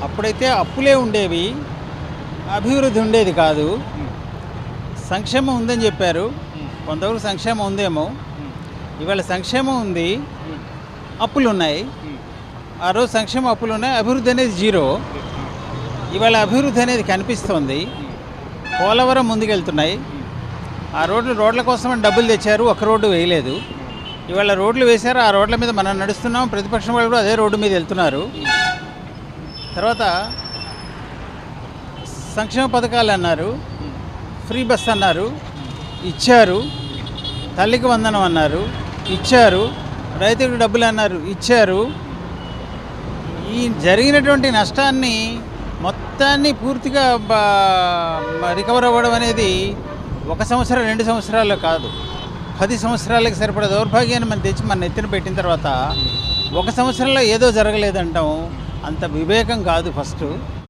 అప్పుడైతే అప్పులే ఉండేవి, అభివృద్ధి ఉండేది కాదు. సంక్షేమం ఉందని చెప్పారు, కొంతవరకు సంక్షేమం ఉందేమో. ఇవాళ సంక్షేమం ఉంది, అప్పులు ఉన్నాయి. ఆ రోజు సంక్షేమ అప్పులు ఉన్నాయి, అభివృద్ధి అనేది జీరో. ఇవాళ అభివృద్ధి అనేది కనిపిస్తోంది. పోలవరం ముందుకెళ్తున్నాయి. ఆ రోడ్ల కోసం డబ్బులు తెచ్చారు, ఒక రోడ్డు వేయలేదు. ఇవాళ రోడ్లు వేశారు, ఆ రోడ్ల మీద మనం నడుస్తున్నాం, ప్రతిపక్షం వాళ్ళు కూడా అదే రోడ్డు మీద వెళ్తున్నారు. తర్వాత సంక్షేమ పథకాలు అన్నారు, ఫ్రీ బస్ అన్నారు, ఇచ్చారు. తల్లికి వందనం అన్నారు, ఇచ్చారు. రైతులకు డబ్బులు అన్నారు, ఇచ్చారు. ఈ జరిగినటువంటి నష్టాన్ని మొత్తాన్ని పూర్తిగా రికవర్ అవ్వడం అనేది 1 సంవత్సరం 2 సంవత్సరాల్లో కాదు, 10 సంవత్సరాలకు సరిపడా దౌర్భాగ్యాన్ని మనం తెచ్చి మన ఎత్తిన పెట్టిన తర్వాత 1 సంవత్సరంలో ఏదో జరగలేదంటాం అంత వివేకం కాదు. ఫస్ట్